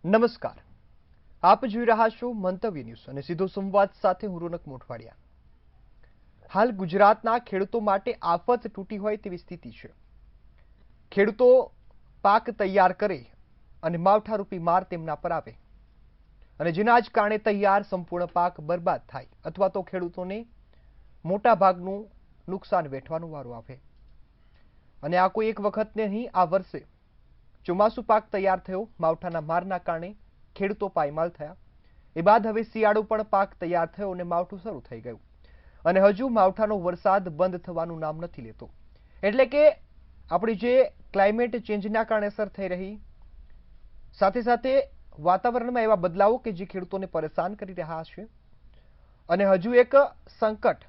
નમસ્કાર, આપ જોઈ રહ્યા છો મંતવ્ય ન્યૂઝ અને સીધો સંવાદ સાથે હું રોનક મોઢવાડિયા। હાલ ગુજરાતના ખેડૂતો માટે આફત તૂટી હોય તેવી સ્થિતિ છે। ખેડૂતો પાક તૈયાર કરે અને માવઠારૂપી માર તેમના પર આવે અને જેના જ કારણે તૈયાર સંપૂર્ણ પાક બરબાદ થાય અથવા તો ખેડૂતોને મોટા ભાગનું નુકસાન વેઠવાનો વારો આવે। અને આ કોઈ એક વખત નહીં, આ વર્ષે ચોમાસુ પાક તૈયાર થયો, માવઠાના મારના કારણે ખેડૂતો પાયમાલ થયા। એ બાદ હવે શિયાળુ પણ પાક તૈયાર થયો અને માવઠું શરૂ થઈ ગયું અને હજુ માવઠાનો વરસાદ બંધ થવાનું નામ નથી લેતો। એટલે કે આપણી જે ક્લાઇમેટ ચેન્જના કારણે અસર થઈ રહી, સાથે સાથે વાતાવરણમાં એવા બદલાવો કે જે ખેડૂતોને પરેશાન કરી રહ્યા છે અને હજુ એક સંકટ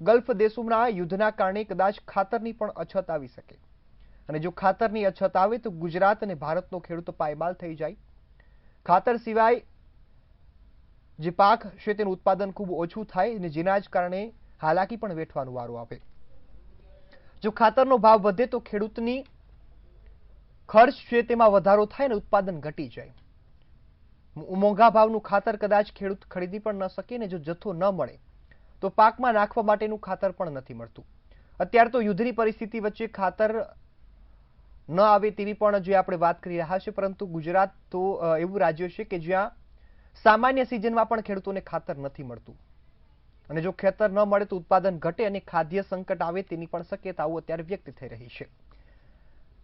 ગલ્ફ દેશોના યુદ્ધના કારણે કદાચ ખાતરની પણ અછત આવી શકે અને જો ખાતરની અછત આવે તો ગુજરાત અને ભારતનો ખેડૂત પાયમાલ થઈ જાય। ખાતર સિવાય જે પાક છે તેનું ઉત્પાદન ખૂબ ઓછું થાય અને જેના જ કારણે હાલાકી પણ વેઠવાનો વારો આવે। જો ખાતરનો ભાવ વધે તો ખેડૂતની ખર્ચ છે તેમાં વધારો થાય અને ઉત્પાદન ઘટી જાય। મોંઘા ભાવનું ખાતર કદાચ ખેડૂત ખરીદી પણ ન શકે ને જો જથ્થો ન મળે તો પાકમાં નાખવા માટેનું ખાતર પણ નથી મળતું। અત્યારે તો યુદ્ધની પરિસ્થિતિ વચ્ચે ખાતર ન આવે તેવી પણ જે આપણે વાત કરી રહ્યા છીએ, પરંતુ ગુજરાત તો એવું રાજ્ય છે કે જ્યાં સામાન્ય સિઝનમાં પણ ખેડૂતોને ખાતર નથી મળતું અને જો ખેતર ન મળે તો ઉત્પાદન ઘટે અને ખાદ્ય સંકટ આવે તેની પણ શક્યતાઓ અત્યારે વ્યક્ત થઈ રહી છે।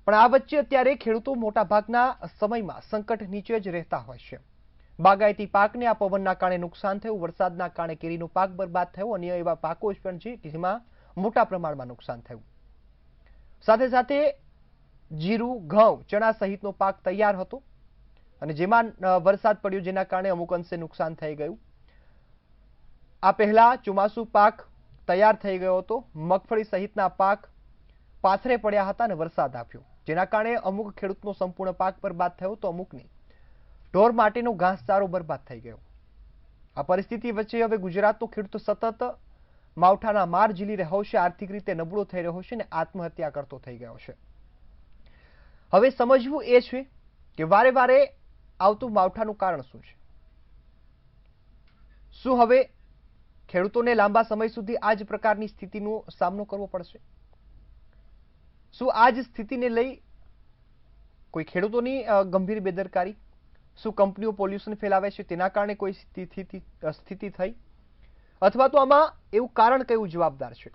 પણ આ વચ્ચે અત્યારે ખેડૂતો મોટાભાગના સમયમાં સંકટ નીચે જ રહેતા હોય છે। બાગાયતી પાકને આ પવનના કારણે નુકસાન થયું, વરસાદના કારણે કેરીનો પાક બરબાદ થયો, અન્ય એવા પાકો પણ છે કે જેમાં મોટા પ્રમાણમાં નુકસાન થયું। સાથે સાથે જીરું, ઘઉં, ચણા સહિતનો પાક તૈયાર હતો અને જેમાં વરસાદ પડ્યો જેના કારણે અમુક અંશે નુકસાન થઈ ગયું। આ પહેલા ચોમાસુ પાક તૈયાર થઈ ગયો હતો, મગફળી સહિતના પાક પાથરે પડ્યા હતા અને વરસાદ આવ્યો જેના કારણે અમુક ખેડૂતનો સંપૂર્ણ પાક બરબાદ થયો તો અમુકની ઢોર માટેનો ઘાસચારો બરબાદ થઈ ગયો। આ પરિસ્થિતિ વચ્ચે હવે ગુજરાતનો ખેડૂત સતત માવઠાના માર ઝીલી રહ્યો છે, આર્થિક રીતે નબળો થઈ રહ્યો છે અને આત્મહત્યા કરતો થઈ ગયો છે। હવે સમજવું એ છે કે વારે વારે આવતું માવઠાનું કારણ શું છે? શું હવે ખેડૂતોને લાંબા સમય સુધી આ જ પ્રકારની સ્થિતિનો સામનો કરવો પડશે? શું આ જ સ્થિતિને લઈ કોઈ ખેડૂતોની ગંભીર બેદરકારી, શું કંપનીઓ પોલ્યુશન ફેલાવે છે તેના કારણે કોઈ સ્થિતિ થઈ, અથવા તો આમાં એવું કારણ કયું જવાબદાર છે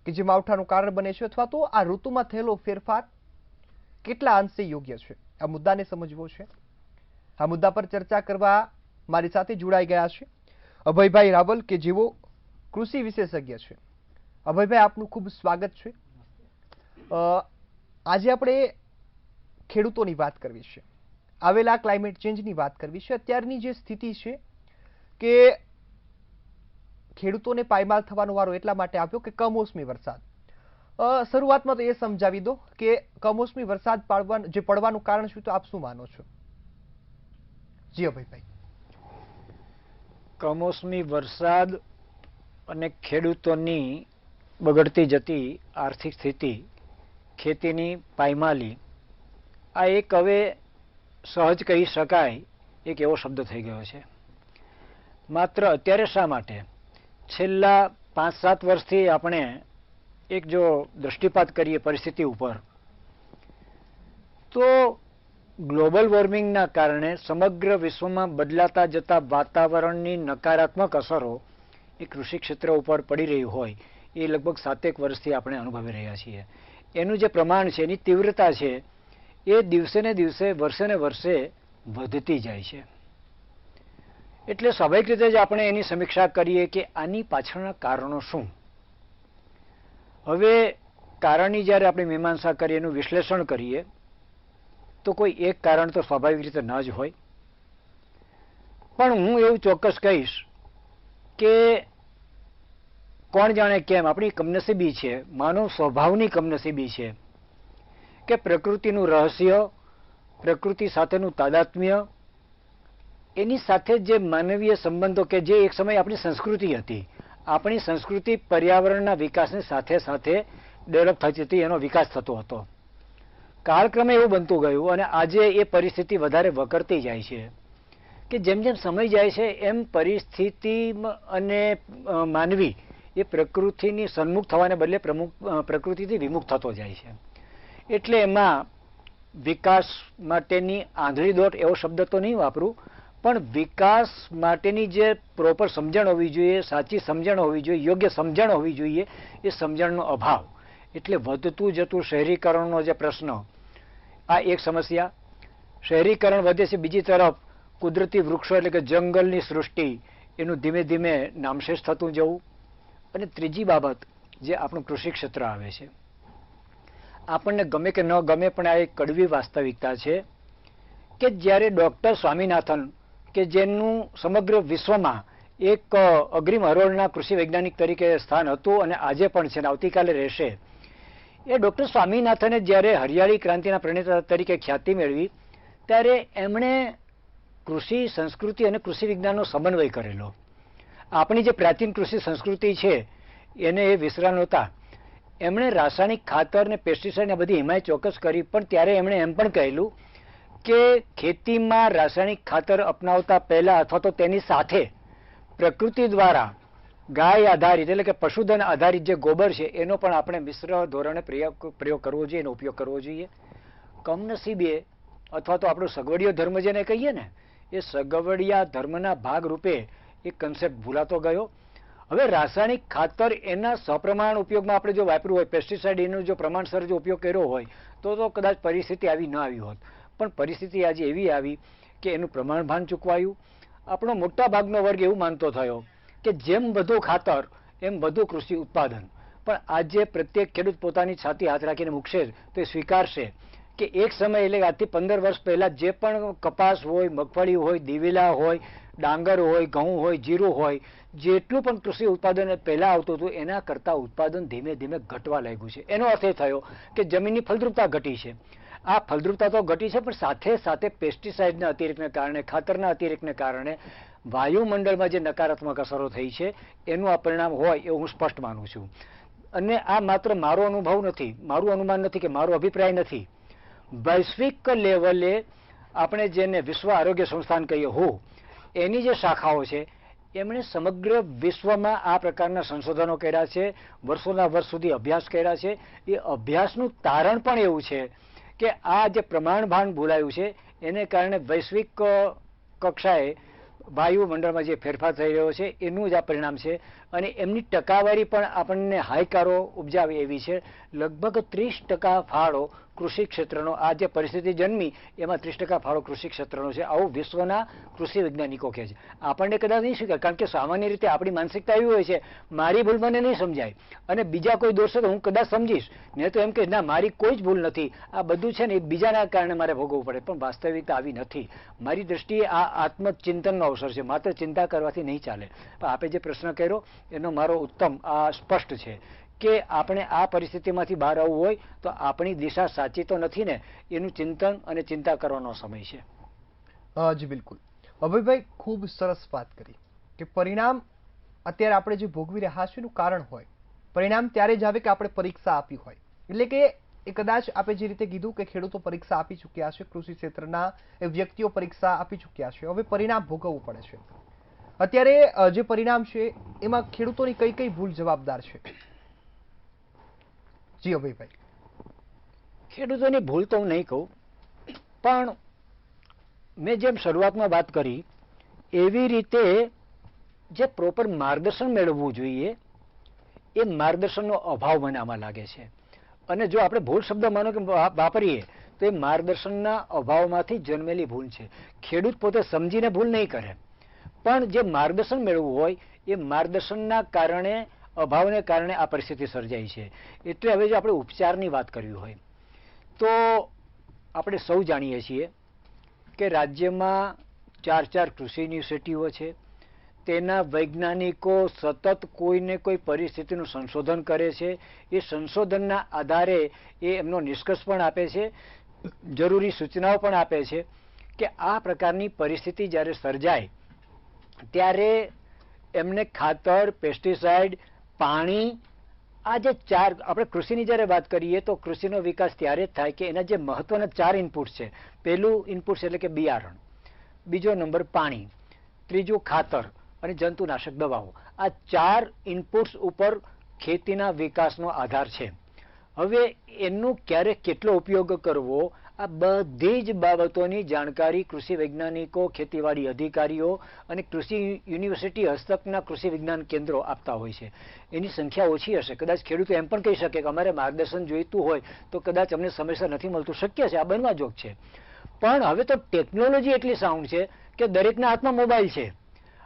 કે જે માવઠાનું કારણ બને છે, અથવા તો આ ઋતુમાં થયેલો ફેરફાર કેટલા અંશે યોગ્ય છે? આ મુદ્દાને સમજવો છે। આ મુદ્દા પર ચર્ચા કરવા મારી સાથે જોડાઈ ગયા છે અભયભાઈ રાવલ કે જેઓ કૃષિ વિશેષજ્ઞ છે। અભયભાઈ, આપનું ખૂબ સ્વાગત છે। આજે આપણે ખેડૂતોની વાત કરવી છે, આવેલા ક્લાઇમેટ ચેન્જની વાત કરવી છે। અત્યારની જે સ્થિતિ છે કે ખેડૂતોને પાયમાલ થવાનો વારો એટલા માટે આવ્યો કે કમોસમી વરસાદ। શરૂઆતમાં તો એ સમજાવી દો કે કમોસમી વરસાદ પડવાનું કારણ શું, તો આપ શું માનો છો? જી અભયભાઈ। કમોસમી વરસાદ અને ખેડૂતોની બગડતી જતી આર્થિક સ્થિતિ, ખેતીની પાયમાલી, આ એક હવે સહજ કહી શકાય એક એવો શબ્દ થઈ ગયો છે। માત્ર અત્યારે શા માટે? છેલ્લા 5-7 વર્ષથી આપણે એક જો દૃષ્ટિપાત કરીએ પરિસ્થિતિ ઉપર તો ગ્લોબલ વોર્મિંગના કારણે સમગ્ર વિશ્વમાં બદલાતા જતા વાતાવરણની નકારાત્મક અસરો એ કૃષિ ક્ષેત્ર ઉપર પડી રહી હોય એ લગભગ 7 વર્ષથી આપણે અનુભવી રહ્યા છીએ। એનું જે પ્રમાણ છે, એની તીવ્રતા છે, એ દિવસે ને દિવસે, વર્ષે ને વર્ષે વધતી જાય છે। એટલે સ્વાભાવિક રીતે જ આપણે એની સમીક્ષા કરીએ કે આની પાછળના કારણો શું। હવે કારણની જ્યારે આપણે મીમાંસા કરીએ, એનું વિશ્લેષણ કરીએ તો કોઈ એક કારણ તો સ્વાભાવિક રીતે ન જ હોય, પણ હું એવું ચોક્કસ કહીશ કે કોણ જાણે કેમ આપણી કમનસીબી છે, માનવ સ્વભાવની કમનસીબી છે કે પ્રકૃતિનું રહસ્ય, પ્રકૃતિ સાથેનું તાદાત્મ્ય, એની સાથે જે માનવીય સંબંધો કે જે એક સમય આપણી સંસ્કૃતિ હતી, આપણી સંસ્કૃતિ પર્યાવરણના વિકાસની સાથે સાથે ડેવલપ થતી હતી, એનો વિકાસ થતો હતો। કાળક્રમે એવું બનતું ગયું અને આજે એ પરિસ્થિતિ વધારે વકરતી જાય છે કે જેમ જેમ સમય જાય છે એમ પરિસ્થિતિ અને માનવી એ પ્રકૃતિની સન્મુખ થવાને બદલે પ્રકૃતિથી વિમુખ થતો જાય છે. એટલે એમાં વિકાસ માટેની આંધળી દોટ એવો શબ્દ તો નહીં વાપરું, પણ વિકાસ માટેની જે પ્રોપર સમજણ હોવી જોઈએ, સાચી સમજણ હોવી જોઈએ, યોગ્ય સમજણ હોવી જોઈએ, એ સમજણનો અભાવ. એટલે વધતું જતું શહેરીકરણનો જે પ્રશ્ન, આ એક સમસ્યા. શહેરીકરણ વધે છે, બીજી તરફ કુદરતી વૃક્ષો એટલે કે જંગલની સૃષ્ટિ એનું ધીમે ધીમે નામશેષ થતું જવું. અને ત્રીજી બાબત જે આપણું કૃષિ ક્ષેત્ર આવે છે, આપણને ગમે કે ન ગમે પણ આ એક કડવી વાસ્તવિકતા છે કે જ્યારે ડૉક્ટર સ્વામિનાથન કે જેનું સમગ્ર વિશ્વમાં એક અગ્રીમ હરોળના કૃષિ વૈજ્ઞાનિક તરીકે સ્થાન હતું અને આજે પણ છે અને આવતીકાલે રહેશે, એ ડૉક્ટર સ્વામિનાથને જ્યારે હરિયાળી ક્રાંતિના પ્રણેતા તરીકે ખ્યાતિ મેળવી ત્યારે એમણે કૃષિ સંસ્કૃતિ અને કૃષિ વિજ્ઞાનનો સમન્વય કરેલો. આપણી જે પ્રાચીન કૃષિ સંસ્કૃતિ છે એને એ વિસરા નહોતા. એમણે રાસાયણિક ખાતર ને પેસ્ટિસાઇડ બધી હિમાયત ચોક્કસ કરી, પણ ત્યારે એમણે એમ પણ કહેલું કે ખેતીમાં રાસાયણિક ખાતર અપનાવતા પહેલા અથવા તો તેની સાથે પ્રકૃતિ દ્વારા ગાય આધારિત એટલે કે પશુધન આધારિત જે ગોબર છે એનો પણ આપણે મિશ્ર ધોરણે પ્રયોગ કરવો જોઈએ, એનો ઉપયોગ કરવો જોઈએ. કમનસીબે અથવા તો આપણો સગવડિયો ધર્મ જેને કહીએ ને, એ સગવડિયા ધર્મના ભાગરૂપે એ કન્સેપ્ટ ભૂલાતો ગયો. હવે રાસાયણિક ખાતર એના સપ્રમાણ ઉપયોગમાં આપણે જો વાપર્યું હોય, પેસ્ટિસાઇડ એનો જો પ્રમાણસર જો ઉપયોગ કર્યો હોય તો કદાચ પરિસ્થિતિ આવી ન આવી હોત. પણ પરિસ્થિતિ આજે એવી આવી કે એનું પ્રમાણભાન ચૂકવાયું. આપણો મોટા ભાગનો વર્ગ એવું માનતો થયો કે જેમ વધુ ખાતર એમ વધુ કૃષિ ઉત્પાદન. પણ આજે પ્રત્યેક ખેડૂત પોતાની છાતી હાથ રાખીને મૂકશે તો એ સ્વીકારશે કે એક સમય એટલે આજથી 15 વર્ષ પહેલા જે પણ કપાસ હોય, મગફળી હોય, દિવેલા હોય, ડાંગર હોય, ઘઉં હોય, જીરું હોય, જેટલું પણ કૃષિ ઉત્પાદન પહેલા આવતું હતું એના કરતાં ઉત્પાદન ધીમે ધીમે ઘટવા લાગ્યું છે. એનો અર્થ એ થયો કે જમીનની ફળદ્રુપતા ઘટી છે. આ ફળદ્રુપતા તો ઘટી છે, પણ સાથે સાથે પેસ્ટિસાઇડના અતિરેકને કારણે, ખાતરના અતિરેકને કારણે વાયુમંડળમાં જે નકારાત્મક અસરો થઈ છે એનું આ પરિણામ હોય એવું હું સ્પષ્ટ માનું છું. અને આ માત્ર મારો અનુભવ નથી, મારું અનુમાન નથી કે મારો અભિપ્રાય નથી. વૈશ્વિક લેવલે આપણે જેને વિશ્વ આરોગ્ય સંસ્થાન કહીએ WHO, એની જે શાખાઓ છે એમણે સમગ્ર વિશ્વમાં આ પ્રકારના સંશોધનો કર્યા છે, વર્ષોના વર્ષ સુધી અભ્યાસ કર્યા છે. એ અભ્યાસનું તારણ પણ એવું છે કે આ જે પ્રમાણભાન ભૂલાયું છે એને કારણે વૈશ્વિક કક્ષાએ વાયુમંડળમાં જે ફેરફાર થઈ રહ્યો છે એનું જ આ પરિણામ છે. અને એમની ટકાવારી પણ આપણને હાઈકારો ઉપજાવે એવી છે. લગભગ 30% ફાળો કૃષિ ક્ષેત્રનો, આ જે પરિસ્થિતિ જન્મી એમાં 30% ફાળો કૃષિ ક્ષેત્રનો છે, આવું વિશ્વના કૃષિ વૈજ્ઞાનિકો કહે છે. આપણને કદાચ નહીં શીખે, કારણ કે સામાન્ય રીતે આપણી માનસિકતા એવી હોય છે મારી ભૂલ મને નહીં સમજાય અને બીજા કોઈ દોષે તો હું કદાચ સમજીશ, ને તો એમ કે ના મારી કોઈ જ ભૂલ નથી, આ બધું છે ને એ બીજાના કારણે મારે ભોગવવું પડે. પણ વાસ્તવિકતા આવી નથી. મારી દ્રષ્ટિએ આ આત્મચિંતનનો અવસર છે, માત્ર ચિંતા કરવાથી નહીં ચાલે. પણ આપે જે પ્રશ્ન કર્યો એનો મારો ઉત્તમ આ સ્પષ્ટ છે કે આપણે આ પરિસ્થિતિમાંથી બહાર આવવું હોય તો આપણી દિશા સાચી તો નથી ને, એનું ચિંતન અને ચિંતા કરવાનો સમય છે. જી બિલકુલ. અભયભાઈ, ખૂબ સરસ વાત કરી કે પરિણામ અત્યારે આપણે જે ભોગવી રહ્યા છીએ એનું કારણ હોય, પરિણામ ત્યારે જ આવે કે આપણે પરીક્ષા આપી હોય. એટલે કે એ કદાચ આપણે જે રીતે કીધું કે ખેડૂતો પરીક્ષા આપી ચૂક્યા છે, કૃષિ ક્ષેત્રના એ વ્યક્તિઓ પરીક્ષા આપી ચૂક્યા છે, હવે પરિણામ ભોગવવું પડે છે. અત્યારે જે પરિણામ છે એમાં ખેડૂતોની કઈ કઈ ભૂલ જવાબદાર છે? જી અભયભાઈ. ખેડૂતોની ભૂલ તો હું નહીં કહું, પણ મેં જેમ શરૂઆતમાં વાત કરી એવી રીતે જે પ્રોપર માર્ગદર્શન મેળવવું જોઈએ એ માર્ગદર્શનનો અભાવ મને આમાં લાગે છે. અને જો આપણે ભૂલ શબ્દ માનો કે વાપરીએ તો એ માર્ગદર્શનના અભાવમાંથી જન્મેલી ભૂલ છે. ખેડૂત પોતે સમજીને ભૂલ નહીં કરે, પણ જે માર્ગદર્શન મેળવવું હોય એ માર્ગદર્શનના કારણે, અભાવને કારણે આ પરિસ્થિતિ સર્જાઈ છે. એટલે હવે જો આપણે ઉપચારની વાત કરવી હોય તો આપણે સૌ જાણીએ છીએ કે રાજ્યમાં 4 કૃષિ યુનિવર્સિટીઓ છે. તેના વૈજ્ઞાનિકો સતત કોઈને કોઈ પરિસ્થિતિનું સંશોધન કરે છે. એ સંશોધનના આધારે એ એમનો નિષ્કર્ષ પણ આપે છે, જરૂરી સૂચનાઓ પણ આપે છે કે આ પ્રકારની પરિસ્થિતિ જ્યારે સર્જાય ત્યારે એમને ખાતર, પેસ્ટિસાઇડ, પાણી આ જે ચાર આપણે કૃષિની જ્યારે વાત કરીએ તો કૃષિનો વિકાસ ત્યારે જ થાય કે એના જે મહત્વના 4 ઇનપુટ્સ છે. પહેલું ઇનપુટ્સ એટલે કે બિયારણ, બીજો નંબર પાણી, ત્રીજું ખાતર અને જંતુનાશક દવાઓ. આ 4 ઇનપુટ્સ ઉપર ખેતીના વિકાસનો આધાર છે. હવે એનું ક્યારે કેટલો ઉપયોગ કરવો, આ બધી જ બાબતોની જાણકારી કૃષિ વૈજ્ઞાનિકો, ખેતીવાડી અધિકારીઓ અને કૃષિ યુનિવર્સિટી હસ્તકના કૃષિ વિજ્ઞાન કેન્દ્રો આપતા હોય છે. એની સંખ્યા ઓછી હશે. કદાચ ખેડૂતો એમ પણ કહી શકે કે અમારે માર્ગદર્શન જોઈતું હોય તો કદાચ અમને સમયસર નથી મળતું. શક્ય છે, આ બનવા જોગ છે. પણ હવે તો ટેકનોલોજી એટલી સાઉન્ડ છે કે દરેકના હાથમાં મોબાઈલ છે.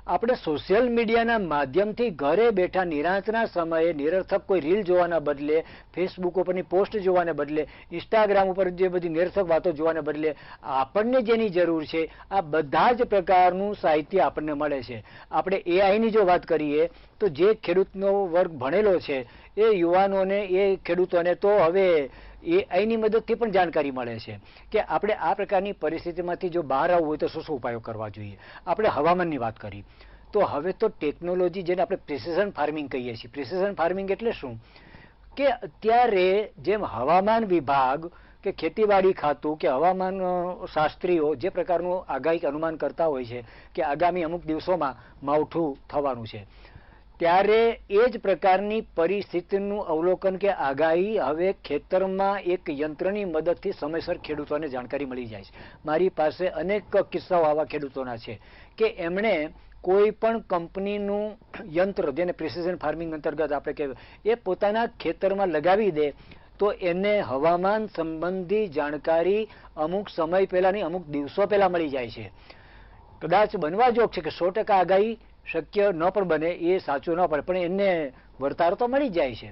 આપણે સોશિયલ મીડિયાના માધ્યમથી ઘરે બેઠા નિરાંતના સમયે નિરર્થક કોઈ રીલ જોવાના બદલે, ફેસબુક ઉપરની પોસ્ટ જોવાને બદલે, ઇન્સ્ટાગ્રામ ઉપર જે બધી નિરર્થક વાતો જોવાને બદલે આપણને જેની જરૂર છે આ બધા જ પ્રકારનું સાહિત્ય આપણને મળે છે. આપણે એઆઈની જો વાત કરીએ તો જે ખેડૂતનો વર્ગ ભણેલો છે એ યુવાનોને, એ ખેડૂતોને તો હવે એઆઈની મદદથી પણ જાણકારી મળે છે કે આપણે આ પ્રકારની પરિસ્થિતિમાંથી જો બહાર આવવું હોય તો શું શું ઉપાયો કરવા જોઈએ. આપણે હવામાનની વાત કરી તો હવે તો ટેકનોલોજી, જેને આપણે પ્રિસિઝન ફાર્મિંગ કહીએ છીએ. પ્રિસિઝન ફાર્મિંગ એટલે શું કે અત્યારે જેમ હવામાન વિભાગ કે ખેતીવાડી ખાતું કે હવામાન શાસ્ત્રીઓ જે પ્રકારનું આગાહી અનુમાન કરતા હોય છે કે આગામી અમુક દિવસોમાં માવઠું થવાનું છે, ત્યારે એ જ પ્રકારની પરિસ્થિતિનું અવલોકન કે આગાહી હવે ખેતરમાં એક યંત્રની મદદથી સમયસર ખેડૂતોને જાણકારી મળી જાય છે. મારી પાસે અનેક કિસ્સાઓ આવા ખેડૂતોના છે કે એમણે કોઈ પણ કંપનીનું યંત્ર, જેને પ્રિસિઝન ફાર્મિંગ અંતર્ગત આપણે કહેવાય, એ પોતાના ખેતરમાં લગાવી દે તો એને હવામાન સંબંધી જાણકારી અમુક સમય પહેલાની, અમુક દિવસો પહેલા મળી જાય છે. કદાચ બનવા જોગ છે કે 100% આગાહી શક્ય ન પણ બને, એ સાચું ન પડે, પણ એને વરતાર તો મળી જાય છે.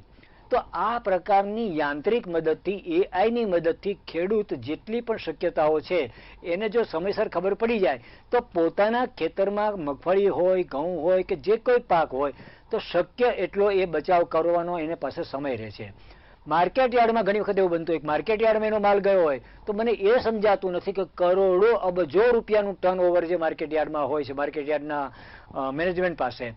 તો આ પ્રકારની યાંત્રિક મદદથી, એઆઈની મદદથી ખેડૂત જેટલી પણ શક્યતાઓ છે એને જો સમયસર ખબર પડી જાય તો પોતાના ખેતરમાં મગફળી હોય, ઘઉં હોય કે જે કોઈ પાક હોય તો શક્ય એટલો એ બચાવ કરવાનો એને પાસે સમય રહે છે. માર્કેટ યાર્ડમાં ઘણી વખત એવું બનતું, એક માર્કેટ યાર્ડમાં એનો માલ ગયો હોય તો મને એ સમજાતું નથી કે કરોડો અબજો રૂપિયાનું ટર્ન ઓવર જે માર્કેટ યાર્ડમાં હોય છે, માર્કેટ યાર્ડના મેનેજમેન્ટ પાસે,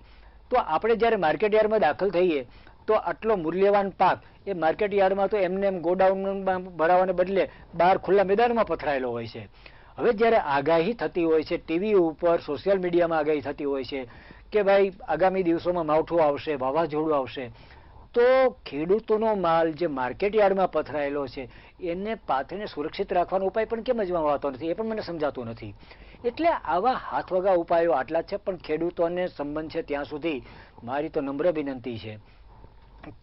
તો આપણે જ્યારે માર્કેટ યાર્ડમાં દાખલ થઈએ તો આટલો મૂલ્યવાન પાક એ માર્કેટ યાર્ડમાં તો એમને એમ ગોડાઉનમાં ભરાવાને બદલે બહાર ખુલ્લા મેદાનમાં પથરાયેલો હોય છે. હવે જ્યારે આગાહી થતી હોય છે, ટીવી ઉપર, સોશિયલ મીડિયામાં આગાહી થતી હોય છે કે ભાઈ આગામી દિવસોમાં માવઠું આવશે, વાવાઝોડું આવશે, તો ખેડૂતોનો માલ જે માર્કેટ યાર્ડમાં પથરાયેલો છે એને પાથરીને સુરક્ષિત રાખવાનો ઉપાય પણ કેમ અજમાવવામાં આવતો નથી, એ પણ મને સમજાતું નથી. એટલે આવા હાથવગા ઉપાયો આટલા છે, પણ ખેડૂતોને સંબંધ છે ત્યાં સુધી મારી તો નમ્ર વિનંતી છે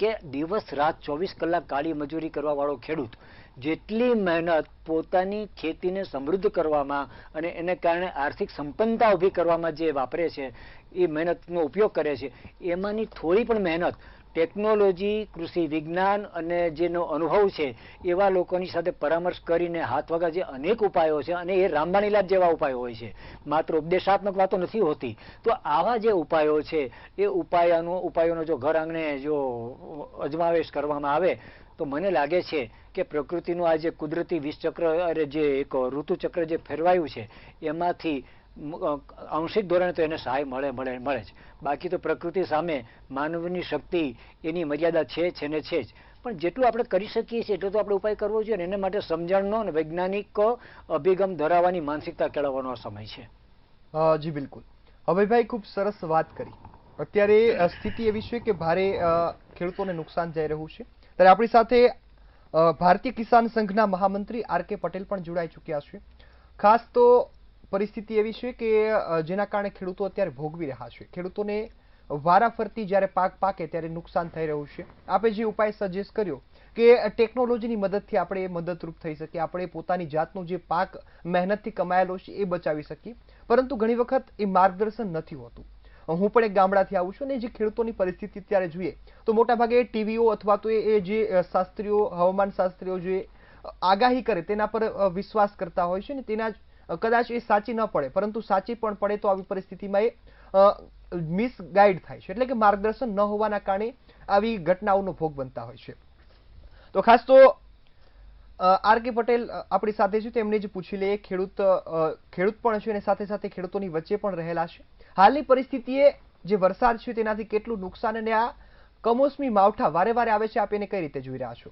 કે દિવસ રાત 24 કલાક કાળી મજૂરી કરવા વાળો ખેડૂત જેટલી મહેનત પોતાની ખેતીને સમૃદ્ધ કરવામાં અને એને કારણે આર્થિક સંપન્નતા ઊભી કરવામાં જે વાપરે છે, એ મહેનતનો ઉપયોગ કરે છે, એમાંની થોડી પણ મહેનત ટેકનોલોજી, કૃષિ વિજ્ઞાન અને જેનો અનુભવ છે એવા લોકોની સાથે પરામર્શ કરીને હાથવગા જે અનેક ઉપાયો છે, અને એ રામબાણ ઇલાજ જેવા ઉપાયો હોય છે, માત્ર ઉપદેશાત્મક વાતો નથી હોતી. તો આવા જે ઉપાયો છે એ ઉપાયોનો જો ઘર આંગણે જો અજમાવેશ કરવામાં આવે તો મને લાગે છે કે પ્રકૃતિનું આ જે કુદરતી વિષચક્ર, જે એક ઋતુચક્ર જે ફેરવાયું છે એમાંથી આંશિક ધોરણે તો એને સહાય મળે જ. બાકી તો પ્રકૃતિ સામે માનવની શક્તિ એની મર્યાદા છે ને છે જ. પણ જેટલું આપણે કરી શકીએ છીએ એટલો તો આપણે ઉપાય કરવો જોઈએ, અને એને માટે સમજણનો અને વૈજ્ઞાનિક અભિગમ ધરાવવાની માનસિકતા કેળવવાનો સમય છે. જી બિલકુલ. અભયભાઈ, ખૂબ સરસ વાત કરી. અત્યારે સ્થિતિ એવી છે કે ભારે ખેડૂતોને નુકસાન જઈ રહ્યું છે. ત્યારે આપણી સાથે ભારતીય કિસાન સંઘના મહામંત્રી આર.કે. પટેલ પણ જોડાઈ ચૂક્યા છે. ખાસ તો પરિસ્થિતિ એવી છે કે જેના કારણે ખેડૂતો અત્યારે ભોગવી રહ્યા છે. ખેડૂતોને વારાફરતી જ્યારે પાક પાકે ત્યારે નુકસાન થઈ રહ્યું છે. આપે જે ઉપાય સજેસ્ટ કર્યો કે ટેકનોલોજીની મદદથી આપણે મદદરૂપ થઈ શકીએ, આપણે પોતાની જાતનો જે પાક મહેનતથી કમાયેલો છે એ બચાવી શકીએ, પરંતુ ઘણી વખત એ માર્ગદર્શન નથી હોતું. હું પણ એક ગામડાથી આવું છું, અને જે ખેડૂતોની પરિસ્થિતિ ત્યારે જોઈએ તો મોટાભાગે ટીવીઓ અથવા તો એ જે શાસ્ત્રીઓ, હવામાન શાસ્ત્રીઓ જે આગાહી કરે તેના પર વિશ્વાસ કરતા હોય છે, ને તેના કદાચ એ સાચી ન પડે, પરંતુ સાચી પણ પડે તો આવી પરિસ્થિતિમાં એ મિસગાઈડ થાય છે, એટલે કે માર્ગદર્શન ન હોવાના કારણે આવી ઘટનાઓનો ભોગ બનતા હોય છે. તો ખાસ તો આર.કે. પટેલ આપણી સાથે છે, તેમને જ પૂછી લઈએ. ખેડૂત પણ છે અને સાથે સાથે ખેડૂતોની વચ્ચે પણ રહેલા છે. હાલની પરિસ્થિતિએ જે વરસાદ છે તેનાથી કેટલું નુકસાન અને આ કમોસમી માવઠા વારે વારે આવે છે, આપ એને કઈ રીતે જોઈ રહ્યા છો?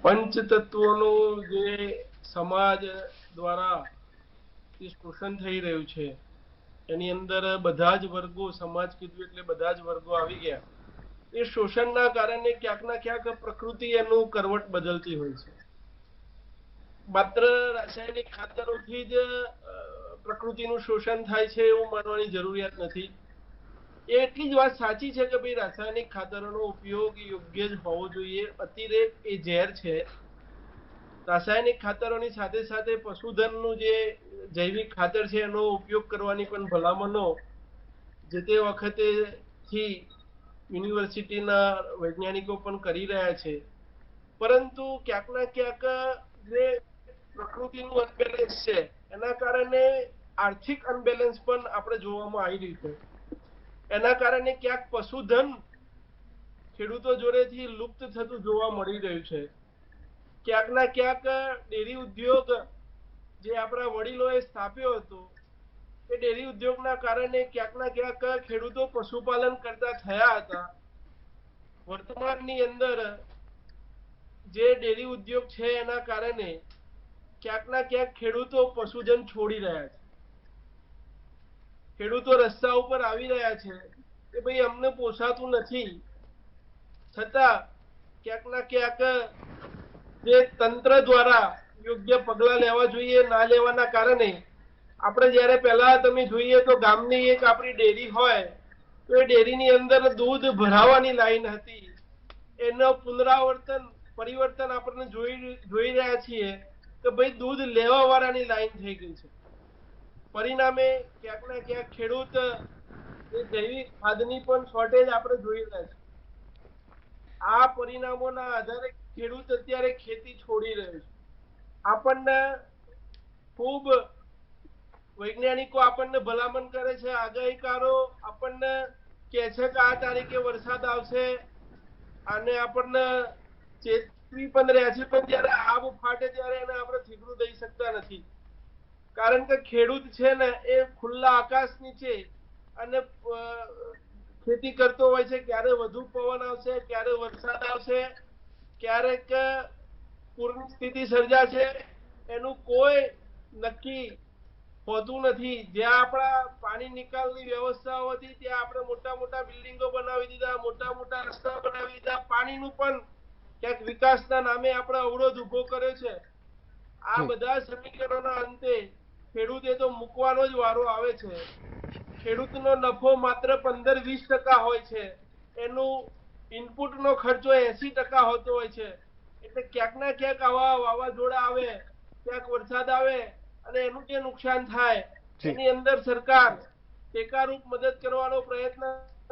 પંચતત્વોનું જે સમાજ દ્વારા જે શોષણ થઈ રહ્યું છે એની અંદર બધા જ વર્ગો, સમાજ કીધું એટલે બધા જ વર્ગો આવી ગયા. એ શોષણના કારણે ક્યાંક ના ક્યાંક પ્રકૃતિ એનું કરવટ બદલતી હોય છે. માત્ર રાસાયણિક ખાતરોથી જ પ્રકૃતિનું શોષણ થાય છે એવું માનવાની જરૂરિયાત નથી. એ એટલી જ વાત સાચી છે કે ભાઈ રાસાયણિક ખાતરોનો ઉપયોગ યોગ્ય જ હોવો જોઈએ. અતિરેક એ ઝેર છે. રાસાયણિક ખાતરોની સાથે સાથે પશુધનનું જે જૈવિક ખાતર છે એનો ઉપયોગ કરવાની પણ ભલામણો જે તે વખતેથી યુનિવર્સિટીના વૈજ્ઞાનિકો પણ કરી રહ્યા છે. પરંતુ ક્યાંક ના ક્યાંક જે પ્રકૃતિનું અનબેલેન્સ છે એના કારણે આર્થિક અનબેલેન્સ પણ આપણે જોવામાં આવી રહ્યું છે. એના કારણે ક્યાંક પશુધન ખેડૂતો જોડેથી લુપ્ત થતું જોવા મળી રહ્યું છે. ક્યાંક ના ક્યાંક ડેરી ઉદ્યોગ જે આપણા વડીલોએ સ્થાપ્યો હતો એ ડેરી ઉદ્યોગના કારણે ક્યાંક ના ક્યાંક ખેડૂતો પશુપાલન કરતા થયા હતા. વર્તમાનની અંદર જે ડેરી ઉદ્યોગ છે એના કારણે ક્યાંક ના ક્યાંક ખેડૂતો પશુધન છોડી રહ્યા છે. ખેડૂતો રસ્તા ઉપર આવી રહ્યા છે કે ભાઈ અમને પોસાતું નથી, છતાં ક્યાંક ના ક્યાંક જે તંત્ર દ્વારા યોગ્ય પગલા લેવા જોઈએ ના લેવાના કારણે આપણે જયારે પહેલા તમે જોઈએ તો ગામની એક આપણી ડેરી હોય તો એ ડેરીની અંદર દૂધ ભરાવાની લાઈન હતી. એનો પરિવર્તન આપણે જોઈ રહ્યા છીએ કે ભાઈ દૂધ લેવા વાળાની લાઈન થઈ ગઈ છે. પરિણામે ક્યાંક ના ક્યાંક ખેડૂત એ જૈવિક ખાદ્યની પણ શોર્ટેજ આપણે જોઈ રહ્યા છીએ. આ પરિણામોના આધારે ખેડૂત અત્યારે ખેતી છોડી રહ્યો છે. આપણને ખૂબ વૈજ્ઞાનિકો આપણને ભલામણ કરે છે, આગાહીકારો આપણને કહે છે કે આ તારીખે વરસાદ આવશે અને આપણને ચેતવી પણ રહ્યા છે, પણ જયારે આબ ફાટે ત્યારે એને આપણે થીગડું દઈ શકતા નથી. કારણ કે ખેડૂત છે ને એ ખુલ્લા આકાશ નીચે અને ખેતી કરતો હોય છે. ક્યારે વધુ પવન આવશે, ક્યારે વરસાદ આવશે, ક્યારેક પૂરની સ્થિતિ સર્જાશે એનું કોઈ નક્કી હોતું નથી. જ્યાં આપણા પાણી નિકાલની વ્યવસ્થાઓ હતી ત્યાં આપણે મોટા મોટા બિલ્ડિંગો બનાવી દીધા, મોટા મોટા રસ્તા બનાવી દીધા, પાણીનું પણ ક્યાંક વિકાસના નામે આપણે અવરોધ ઉભો કર્યો છે. આ બધા સમીકરણોના અંતે ખેડૂતે તો મૂકવાનો જ વારો આવે છે. ખેડૂતનો નફો માત્ર 15-20% હોય છે, એનું ઇનપુટનો ખર્ચો 80% હોતો હોય છે. એટલે ક્યાંક ના ક્યાંક આવા વાવાઝોડા આવે, ક્યાંક વરસાદ આવે અને એનું જે નુકસાન થાય એની અંદર સરકાર ટેકારૂપ મદદ કરવાનો પ્રયત્ન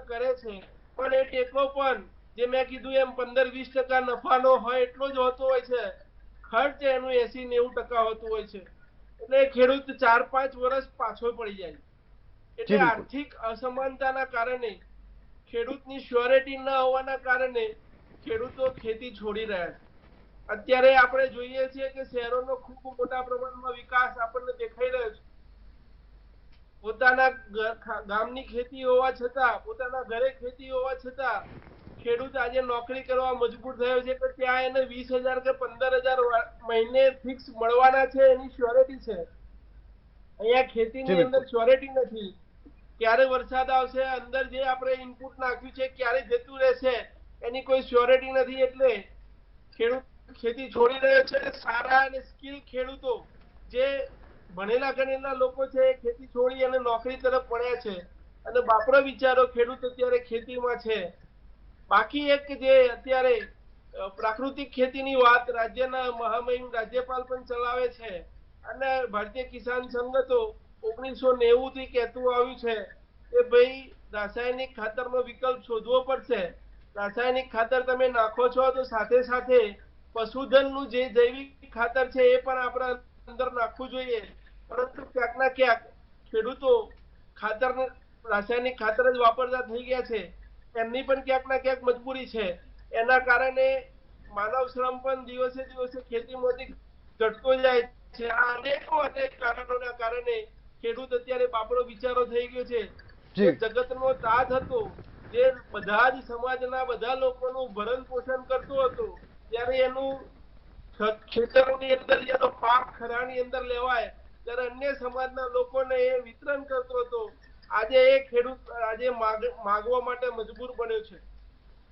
કરે છે, પણ એ ટેકો પણ જે મેં કીધું એમ 15-20% નફાનો હોય એટલો જ હોતો હોય છે. ખર્ચ એનું 80-90% હોતું હોય છે. એટલે ખેડૂત 4-5 વર્ષ પાછો પડી જાય. એટલે આર્થિક અસમાનતાના કારણે ખેડૂતની શ્યોરિટી ન હોવાના કારણે ખેડૂતો ખેતી છોડી રહ્યા છે. અત્યારે આપણે જોઈએ છીએ કે શહેરોનો ખૂબ મોટા પ્રમાણમાં વિકાસ આપણને દેખાઈ રહ્યો છે. પોતાના ગામની ખેતી હોવા છતાં, પોતાના ઘરે ખેતી હોવા છતાં ખેડૂત આજે નોકરી કરવા મજબૂર થયો છે કે ત્યાં એને 20,000 કે 15,000 મહિને ફિક્સ મળવાના છે એની શ્યોરિટી છે. અહીંયા ખેતીની અંદર શ્યોરિટી નથી. ક્યારે વરસાદ આવશે, અંદર જે આપણે ઇનપુટ નાખ્યું છે ક્યારે જતું રહેશે એની કોઈ શ્યોરિટી નથી. એટલે ખેડૂત ખેતી છોડી રહ્યો છે. સારા અને સ્કિલ ખેડૂતો જે ભણેલા ગણેલા લોકો છે એ ખેતી છોડી અને નોકરી તરફ વળ્યા છે. અને બાપરો વિચારો ખેડૂત અત્યારે ખેતીમાં છે. બાકી એક જે અત્યારે પ્રાકૃતિક ખેતીની વાત રાજ્યના મહામહિમ રાજ્યપાલ પણ ચલાવે છે અને ભારતીય કિસાન સંઘ તો 1990 થી કહેતું આવ્યું છે કે ભાઈ રાસાયણિક ખાતરનો વિકલ્પ શોધવો પડશે. રાસાયણિક ખાતર તમે નાખો છો તો સાથે સાથે પશુધનનું જે જૈવિક ખાતર છે એ પણ આપણા અંદર નાખવું જોઈએ. પરંતુ ક્યાંક ના ક્યાંક ખેડૂતો રાસાયણિક ખાતર જ વાપરતા થઈ ગયા છે. એમની પણ ક્યાંક ના ક્યાંક મજબૂરી છે. એના કારણે માનવ શ્રમ પણ દિવસે દિવસે ખેતીમાંથી ઘટતો જાય છે. આ અનેક કારણોના કારણે ખેડૂત અત્યારે બાપરો વિચારો થઈ ગયો છે. જગતનો તાજ હતો જે બધા જ સમાજના બધા લોકોનું ભરણ પોષણ કરતો હતો, ત્યારે એનું ખેતરોની અંદર જેનો પાક ખરાની અંદર લેવાય ત્યારે અન્ય સમાજના લોકોને એ વિતરણ કરતો હતો. આજે એ ખેડૂત આજે માગવા માટે મજબૂર બન્યો છે.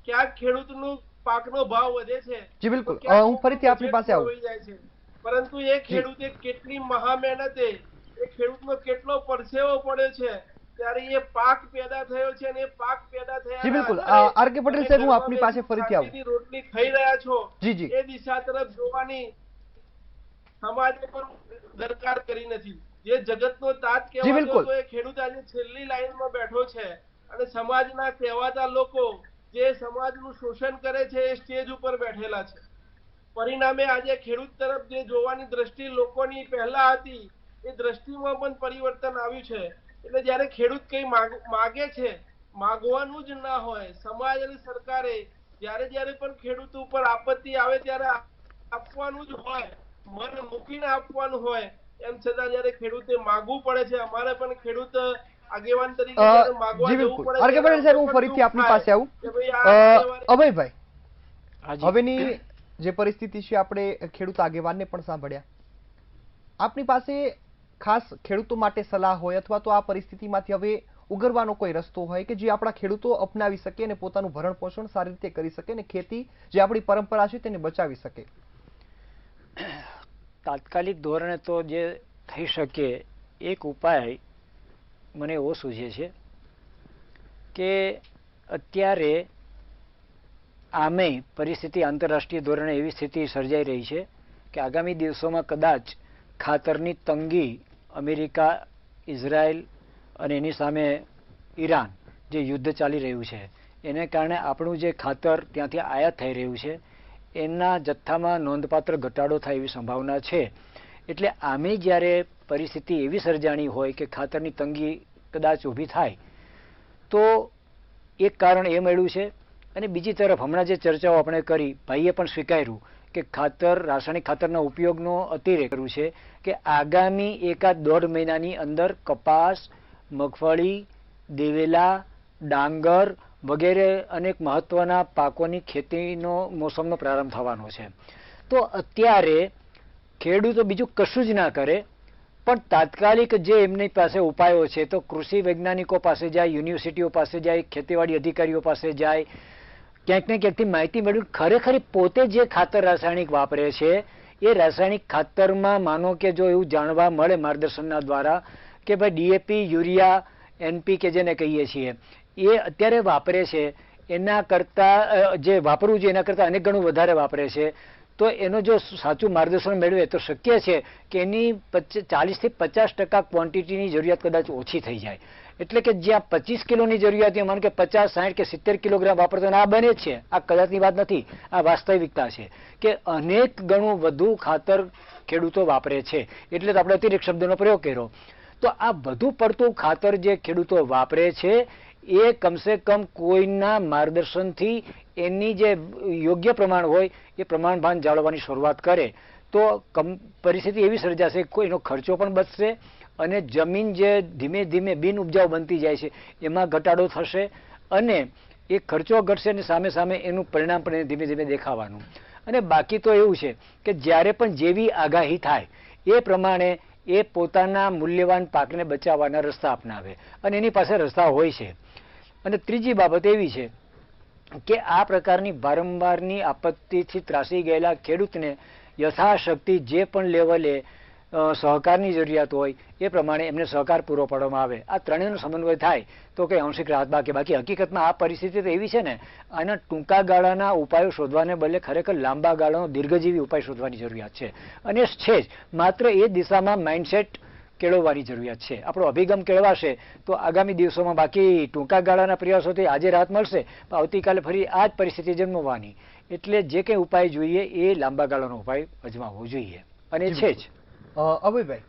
ક્યાંક ખેડૂતનું પાકનો ભાવ વધે છે, જી બિલકુલ, હું ફરીથી આપની પાસે આવું. જાય છે, પરંતુ એ ખેડૂતે કેટલી મહા મહેનતે એ ખેડૂતનો કેટલો પરસેવો પડ્યો છે, ત્યારે એ પાક પેદા થયો છે અને એ પાક પેદા થયા જી બિલકુલ, આર.કે. પટેલ સાહેબ, હું આપની પાસે ફરીથી આવું. રોટલી ખાઈ રહ્યા છો, જી જી, એ દિશા તરફ જોવાની સમાજે પણ દરકાર કરી નથી. જે જગતનો તાત કહેવાતો હતો એ ખેડૂત આજે છેલ્લી લાઈનમાં બેઠો છે અને સમાજના કહેવાતા લોકો જે સમાજનું શોષણ કરે છે એ સ્ટેજ ઉપર બેઠેલા છે. પરિણામે આજે ખેડૂત તરફ જે જોવાની દ્રષ્ટિ લોકોની પહેલા હતી એ દ્રષ્ટિમાં પણ પરિવર્તન આવ્યું છે. એટલે જયારે ખેડૂત કઈ માગે છે, માગવાનું જ ના હોય, સમાજ અને સરકારે જયારે જયારે પણ ખેડૂત ઉપર આપત્તિ આવે ત્યારે આપવાનું જ હોય, મન મૂકીને આપવાનું હોય, એમ છતાં જયારે ખેડૂતે માગવું પડે છે, અમારે પણ ખેડૂત આગેવાન તરીકે માગવા જવું પડે. આર.કે. પટેલ સાહેબ, હું ફરીથી આપની પાસે આવું. અભયભાઈ, હવેની જે પરિસ્થિતિ છે આપણે ખેડૂત આગેવાનને પણ સાંભળ્યા. આપની પાસે ખાસ ખેડૂતો માટે સલાહ હોય અથવા તો આ પરિસ્થિતિમાંથી હવે ઉગરવાનો કોઈ રસ્તો હોય કે જે આપણા ખેડૂતો અપનાવી શકે અને પોતાનું ભરણ પોષણ સારી રીતે કરી શકે અને ખેતી જે આપણી પરંપરા છે તેને બચાવી શકે? તાત્કાલિક ધોરણે તો જે થઈ શકે એક ઉપાય મને એવો સૂઝે છે કે અત્યારે આમે પરિસ્થિતિ આંતરરાષ્ટ્રીય ધોરણે એવી સ્થિતિ સર્જાઈ રહી છે કે આગામી દિવસોમાં કદાચ ખાતરની તંગી અમેરિકા, ઇઝરાયલ અને એની સામે ઈરાન જે યુદ્ધ ચાલી રહ્યું છે એને કારણે આપણું જે ખાતર ત્યાંથી આયાત થઈ રહ્યું છે એના જથ્થામાં નોંધપાત્ર ઘટાડો થાય એવી સંભાવના છે. એટલે આમે જ્યારે પરિસ્થિતિ એવી સર્જાણી હોય કે ખાતરની તંગી કદાચ ઊભી થાય તો એક કારણ એ મળ્યું છે. અને બીજી તરફ હમણાં જે ચર્ચાઓ આપણે કરી, ભાઈએ પણ સ્વીકાર્યું કે રાસાયણિક ખાતરના ઉપયોગનો અતિરેક કર્યું છે કે આગામી એકાદ 1.5 મહિનાની અંદર કપાસ, મગફળી, દિવેલા, ડાંગર વગેરે અનેક મહત્વના પાકોની ખેતીનો મોસમનો પ્રારંભ થવાનો છે. તો અત્યારે ખેડૂતો બીજું કશું જ ના કરે પણ તાત્કાલિક જે એમની પાસે ઉપાયો છે તો કૃષિ વૈજ્ઞાનિકો પાસે જાય, યુનિવર્સિટીઓ પાસે જાય, ખેતીવાડી અધિકારીઓ પાસે જાય, ક્યાંક ને ક્યાંકથી માહિતી મેળવી ખરેખર પોતે જે ખાતર રાસાયણિક વાપરે છે એ રાસાયણિક ખાતરમાં માનો કે જો એવું જાણવા મળે માર્ગદર્શનના દ્વારા કે ભાઈ ડીએપી, યુરિયા, NPK જેને કહીએ છીએ એ અત્યારે વાપરે છે એના કરતાં જે વાપરવું જોઈએ એના કરતાં અનેક ગણું વધારે વાપરે છે, તો એનો જો સાચું માર્ગદર્શન મેળવે તો શક્ય છે કે એની 40 થી 50% ક્વોન્ટિટીની જરૂરિયાત કદાચ ઓછી થઈ જાય. એટલે કે જ્યાં 25 કિલોની જરૂરિયાત માનો કે 50, 60 કે 70 કિલોગ્રામ વાપરતો આ બને જ છે. આ કદાચની વાત નથી, આ વાસ્તવિકતા છે કે અનેક ગણું વધુ ખાતર ખેડૂતો વાપરે છે. એટલે તો આપણે અતિરેક શબ્દનો પ્રયોગ કર્યો. તો આ વધુ પડતું ખાતર જે ખેડૂતો વાપરે છે એ કમસે કમ કોઈના માર્ગદર્શનથી એની જે યોગ્ય પ્રમાણ હોય એ પ્રમાણભાન જાળવવાની શરૂઆત કરે તો પરિસ્થિતિ એવી સર્જાશે કોઈનો ખર્ચો પણ બચશે અને જમીન જે ધીમે ધીમે બિન ઉપજાઉ બનતી જાય છે એમાં ઘટાડો થશે અને એ ખર્ચો ઘટશે અને સામે સામે એનું પરિણામ પણ ધીમે ધીમે દેખાવાનું. અને બાકી તો એવું છે કે જ્યારે પણ જેવી આગાહી થાય એ પ્રમાણે એ પોતાના મૂલ્યવાન પાકને બચાવવાના રસ્તા અપનાવે અને એની પાસે રસ્તા હોય છે. અને ત્રીજી બાબત એવી છે કે આ પ્રકારની વારંવારની આપત્તિથી ત્રાસી ગયેલા ખેડૂતને યથાશક્તિ જે પણ લેવલે સહકારની જરૂરિયાત હોય એ પ્રમાણે એમને સહકાર પૂરો પાડવામાં આવે. આ ત્રણેયનો સમન્વય થાય તો કંઈ આંશિક રાહત બાકી હકીકતમાં આ પરિસ્થિતિ તો એવી છે ને આના ટૂંકા ગાળાના ઉપાયો શોધવાને બદલે ખરેખર લાંબા ગાળાનો દીર્ઘજીવી ઉપાય શોધવાની જરૂરિયાત છે. અને છે જ માત્ર એ દિશામાં માઇન્ડસેટ કેળવવાની જરૂરિયાત છે. આપણો અભિગમ કેળવાશે તો આગામી દિવસોમાં બાકી ટૂંકા ગાળાના પ્રયાસોથી આજે રાહત મળશે પણ આવતીકાલે ફરી આ જ પરિસ્થિતિ જન્મવાની. એટલે જે કંઈ ઉપાય જોઈએ એ લાંબા ગાળાનો ઉપાય અજમાવવો જોઈએ અને છે જ. અભયભાઈ,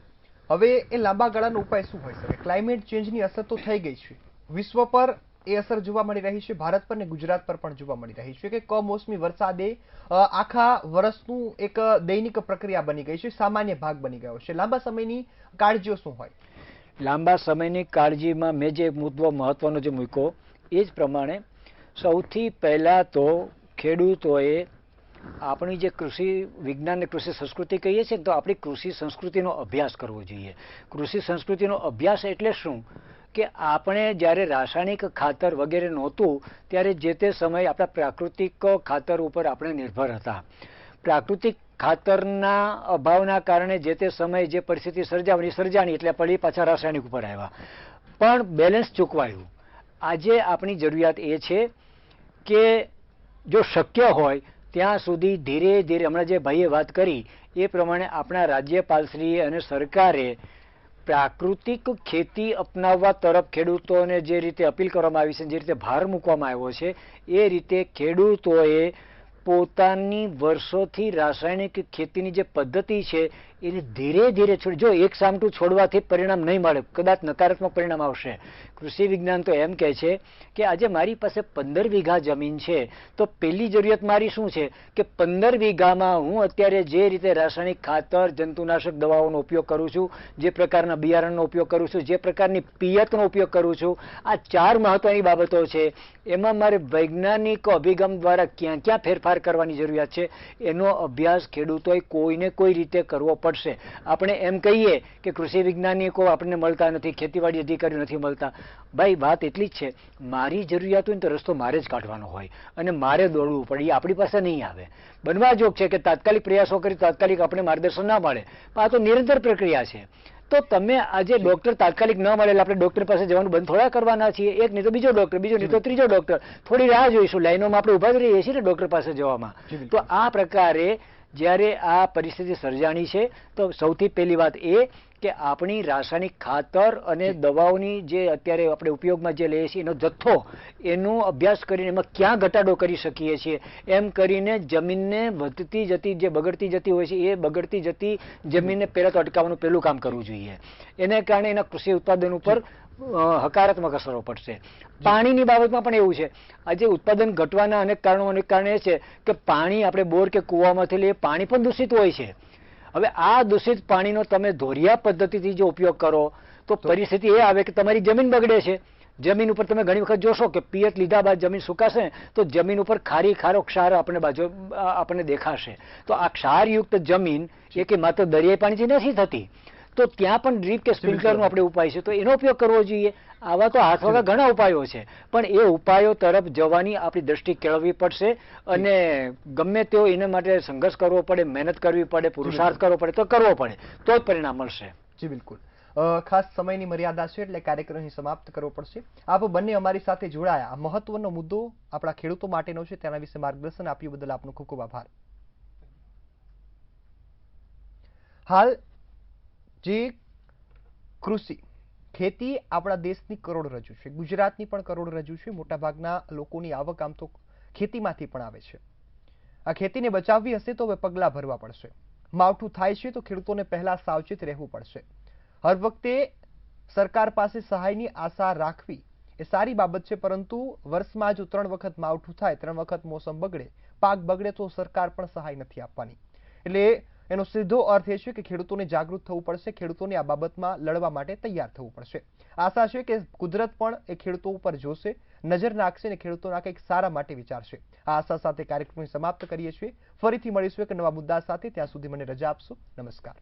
હવે એ લાંબા ગાળાનો ઉપાય શું હોઈ શકે? ક્લાઇમેટ ચેન્જની અસર તો થઈ ગઈ છે, વિશ્વ પર એ અસર જોવા મળી રહી છે, ભારત પર ને ગુજરાત પર પણ જોવા મળી રહી છે કે કમોસમી વરસાદે આખા વર્ષનું એક દૈનિક પ્રક્રિયા બની ગઈ છે, સામાન્ય ભાગ બની ગયો છે. લાંબા સમયની કાળજીઓ શું હોય? લાંબા સમયની કાળજીમાં મેં જે મુદ્દો મહત્વનો જે મૂક્યો એ જ પ્રમાણે સૌથી પહેલા તો ખેડૂતોએ આપણી જે કૃષિ વિજ્ઞાન અને કૃષિ સંસ્કૃતિ કહીએ છીએ તો આપણી કૃષિ સંસ્કૃતિનો અભ્યાસ કરવો જોઈએ. કૃષિ સંસ્કૃતિનો અભ્યાસ એટલે શું કે આપણે જ્યારે રાસાયણિક ખાતર વગેરે નહોતું ત્યારે જે તે સમયે આપણા પ્રાકૃતિક ખાતર ઉપર આપણે નિર્ભર હતા. પ્રાકૃતિક ખાતરના અભાવના કારણે જે તે સમયે જે પરિસ્થિતિ સર્જાણી એટલે પડી પાછા રાસાયણિક ઉપર આવ્યા, પણ બેલેન્સ ચૂકવાયું. આજે આપણી જરૂરિયાત એ છે કે જો શક્ય હોય ત્યાં સુધી ધીરે ધીરે હમણાં જે ભાઈએ વાત કરી એ પ્રમાણે આપણા રાજ્યપાલશ્રીએ અને સરકારે પ્રાકૃતિક ખેતી અપનાવવા તરફ ખેડૂતોને જે રીતે અપીલ કરવામાં આવી છે, જે રીતે ભાર મૂકવામાં આવ્યો છે, એ રીતે ખેડૂતોએ પોતાની વર્ષોથી રાસાયણિક ખેતીની જે પદ્ધતિ છે એને ધીરે ધીરે છોડી. જો એક સામટું છોડવાથી પરિણામ નહીં મળે, કદાચ નકારાત્મક પરિણામ આવશે. કૃષિ વિજ્ઞાન તો એમ કહે છે કે આજે મારી પાસે 15 વીઘા જમીન છે તો પહેલી જરૂરિયાત મારી શું છે કે 15 વીઘામાં હું અત્યારે જે રીતે રાસાયણિક ખાતર, જંતુનાશક દવાઓનો ઉપયોગ કરું છું, જે પ્રકારના બિયારણનો ઉપયોગ કરું છું, જે પ્રકારની પિયતનો ઉપયોગ કરું છું, આ 4 મહત્વની બાબતો છે. એમાં મારે વૈજ્ઞાનિક અભિગમ દ્વારા ક્યાં ક્યાં ફેરફાર કરવાની જરૂરિયાત છે એનો અભ્યાસ ખેડૂતોએ કોઈને કોઈ રીતે કરવો પડશે. આપણે એમ કહીએ કે કૃષિ વૈજ્ઞાનિકો આપણને મળતા નથી, ખેતીવાડી અધિકારીઓ નથી મળતા. ભાઈ વાત એટલી જ છે, મારી જરૂરિયાત હોય તો રસ્તો મારે જ કાઢવાનો હોય અને મારે દોડવું પડે, એ આપણી પાસે નહીં આવે. બનવા જોગ છે કે તાત્કાલિક પ્રયાસો કરી તાત્કાલિક આપણે માર્ગદર્શન ના મળે, પણ આ તો નિરંતર પ્રક્રિયા છે. તો તમે આજે ડોક્ટર તાત્કાલિક ન મળે આપણે ડોક્ટર પાસે જવાનું બંધ થોડા કરવાના છીએ. એક નહીં તો બીજો ડોક્ટર, બીજો નહીં તો ત્રીજો ડોક્ટર, થોડી રાહ જોઈશું. લાઈનોમાં આપણે ઉભા જ રહીએ છીએ ને ડોક્ટર પાસે જવામાં. તો આ પ્રકારે જ્યારે આ પરિસ્થિતિ સર્જાણી છે તો સૌથી પહેલી વાત એ કે આપણી રાસાયણિક ખાતર અને દવાઓની જે અત્યારે આપણે ઉપયોગમાં જે લઈએ છીએ એનો જથ્થો, એનો અભ્યાસ કરીને એમાં ક્યાં ઘટાડો કરી શકીએ છીએ, એમ કરીને જમીનને વધતી જતી જે બગડતી જતી હોય છે એ બગડતી જતી જમીનને પહેલાં તો અટકાવવાનું પહેલું કામ કરવું જોઈએ. એને કારણે એના કૃષિ ઉત્પાદન ઉપર હકારાત્મક અસરો પડશે. પાણીની બાબતમાં પણ એવું છે. આજે ઉત્પાદન ઘટવાના અનેક કારણે એ છે કે પાણી આપણે બોર કે કૂવામાંથી લઈએ, પાણી પણ દૂષિત હોય છે. હવે આ દૂષિત પાણીનો તમે ધોરિયા પદ્ધતિથી જો ઉપયોગ કરો તો પરિસ્થિતિ એ આવે કે તમારી જમીન બગડે છે. જમીન ઉપર તમે ઘણી વખત જોશો કે પિયત લીધા બાદ જમીન સુકાશે તો જમીન ઉપર ખારો ક્ષાર આપણને દેખાશે. તો આ ક્ષારયુક્ત જમીન એ કે માત્ર દરિયાઈ પાણીથી નથી થતી, તો ત્યાં પણ ડ્રીપ કે સ્પ્રિંકલરનો આપણે ઉપાય છે તો એનો ઉપયોગ કરવો જોઈએ. આવા તો હાથ વગર ઘણા ઉપાયો છે, પણ એ ઉપાયો તરફ જવાની આપણી દ્રષ્ટિ કેળવવી પડશે અને ગમે તેઓ એના માટે સંઘર્ષ કરવો પડે, મહેનત કરવી પડે, પુરુષાર્થ કરવો પડે તો કરવો પડે, તો જ પરિણામ મળશે. જી બિલકુલ. ખાસ સમયની મર્યાદા છે એટલે કાર્યક્રમ અહીં સમાપ્ત કરવો પડશે. આપ બંને અમારી સાથે જોડાયા. આ મહત્વનો મુદ્દો આપણા ખેડૂતો માટેનો છે, તેના વિશે માર્ગદર્શન આપ્યું બદલ આપનો ખૂબ ખૂબ આભાર. હાલ જે કૃષિ ખેતી આપણા દેશની કરોડરજ્જુ છે, ગુજરાતની પણ કરોડરજ્જુ છે. મોટાભાગના લોકોની આવક આમ તો ખેતીમાંથી પણ આવે છે. આ ખેતીને બચાવવી હશે તો હવે પગલાં ભરવા પડશે. માવઠું થાય છે તો ખેડૂતોને પહેલા સાવચેત રહેવું પડશે. હર વખતે સરકાર પાસે સહાયની આશા રાખવી એ સારી બાબત છે, પરંતુ વર્ષમાં જો 3 વખત માવઠું થાય, 3 વખત મોસમ બગડે, પાક બગડે તો સરકાર પણ સહાય નથી આપવાની. એટલે એનો સીધો અર્થ એ છે કે ખેડૂતોને જાગૃત થવું પડશે, ખેડૂતોને આ બાબતમાં લડવા માટે તૈયાર થવું પડશે. આશા છે કે કુદરત પણ એ ખેડૂતો ઉપર જોશે, નજર નાખશે અને ખેડૂતોના કંઈક સારા માટે વિચારશે. આ આશા સાથે કાર્યક્રમ સમાપ્ત કરીએ છીએ. ફરીથી મળીશું એક નવા મુદ્દા સાથે. ત્યાં સુધી મને રજા આપશો. નમસ્કાર.